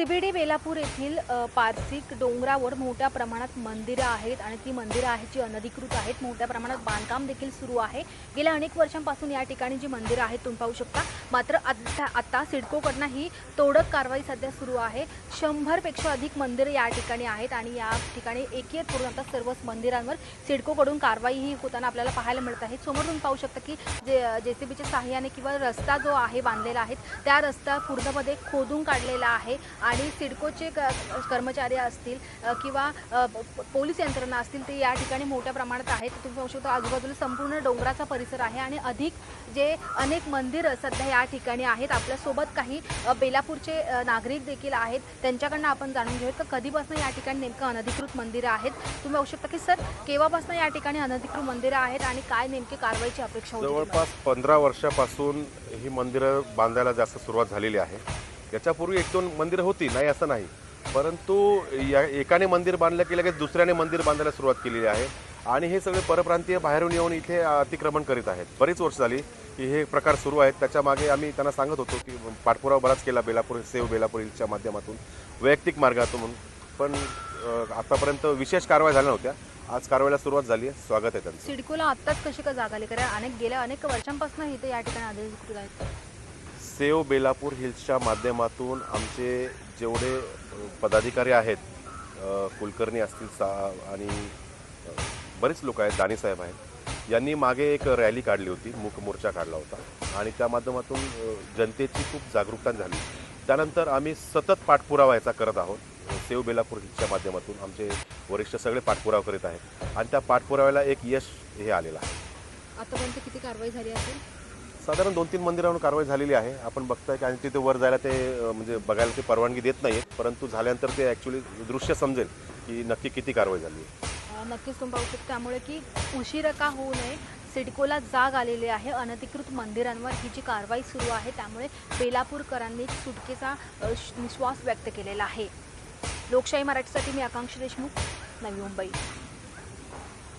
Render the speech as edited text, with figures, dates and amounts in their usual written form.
CBD Belapur येथील पारसिक डोंगरावर मोठ्या प्रमाणात मंदिरं आहेत आणि ती मंदिरं आहेत जी अनधिकृत आहेत. मोठ्या प्रमाणात बांधकाम देखील सुरू आहे. गेल्या अनेक वर्षांपासून या ठिकाणी जी मंदिरं आहेत तुम्ही पाहू शकता. मात्र आता सिडकोकडनं ही तोडक कारवाई सध्या सुरू आहे. 100 पेक्षा अधिक मंदिरं या ठिकाणी आहेत आणि या ठिकाणी एक करून आता सर्वच मंदिरांवर सिडकोकडून कारवाई ही होताना आपल्याला पाहायला मिळत आहे. समोर तुम्ही पाहू शकता की जेसीबीच्या सहाय्याने किंवा रस्ता जो आहे बांधलेला आहे त्या रस्ता पूर्णपणे खोदून काढलेला आहे आणि सिडकोचे कर्मचारी असतील किंवा पोलीस यंत्रणा असतील ते या ठिकाणी मोठ्या प्रमाणात आहेत. तुम्ही पाहू शकता आजूबाजूला संपूर्ण डोंगराचा परिसर आहे आणि अनेक मंदिरं सध्या या ठिकाणी आहेत. आपल्यासोबत काही बेलापूरचे नागरिक देखील आहेत. त्यांच्याकडनं आपण जाणून घेऊया तर कधीपासून या ठिकाणी नेमकं अनधिकृत मंदिरं आहेत. तुम्ही पाहू शकता की सर केव्हापासून या ठिकाणी अनधिकृत मंदिरं आहेत आणि काय नेमकी कारवाईची अपेक्षा होती? जवळपास 15 वर्षापासून ही मंदिरं बांधायला जास्त सुरुवात झालेली आहे. याच्यापूर्वी 1-2 मंदिरं होती, नाही असं नाही, परंतु या एकाने मंदिर बांधलं की लगेच दुसऱ्याने मंदिर बांधायला सुरुवात केलेली आहे आणि हे सगळे परप्रांतीय बाहेरून येऊन इथे अतिक्रमण करीत आहेत. बरीच वर्ष झाली की हे प्रकार सुरू आहेत. त्याच्यामागे आम्ही त्यांना सांगत होतो की पाठपुरावा बराच केला बेलापूर सेव बेलापूर हिलच्या माध्यमातून वैयक्तिक मार्गातून, पण आतापर्यंत विशेष कारवाई झाल्या नव्हत्या. आज कारवाईला सुरुवात झाली आहे. स्वागत आहे त्यांचं. सिडकोला आत्ताच कशी का जाग आली? कारण गेल्या अनेक वर्षांपासून इथे या ठिकाणी अनधिकृत आहेत. सेव बेलापूर हिल्सच्या माध्यमातून आमचे जेवढे पदाधिकारी आहेत, कुलकर्णी असतील आणि बरेच लोक आहेत, दानीसाहेब आहेत, यांनी मागे एक रॅली काढली होती, मूक मोर्चा काढला होता आणि त्या माध्यमातून जनतेची खूप जागरूकता झाली. त्यानंतर आम्ही सतत पाठपुरावा याचा करत आहोत. सेव बेलापूर हिल्सच्या माध्यमातून आमचे वरिष्ठ सगळे पाठपुरावा करीत आहेत आणि त्या पाठपुराव्याला एक यश हे आलेलं आहे. आतापर्यंत किती कारवाई झाली असेल? साधारण 2-3 मंदिरांवर कारवाई झालेली आहे. आपण बघताय की आणि तिथे वर जायला ते म्हणजे बघायला ते परवानगी देत नाही, परंतु झाल्यानंतर ते ॲक्च्युली दृश्य समजेल की नक्की किती कारवाई झाली आहे. नक्कीच तुम्ही पाहू शकता. त्यामुळे की उशिरा का होऊ नये, सिडकोला जाग आलेली आहे. अनधिकृत मंदिरांवर ही जी कारवाई सुरू आहे त्यामुळे बेलापूरकरांनी सुटकेचा विश्वास व्यक्त केलेला आहे. लोकशाही मराठीसाठी मी आकांक्षा देशमुख, नवी मुंबई.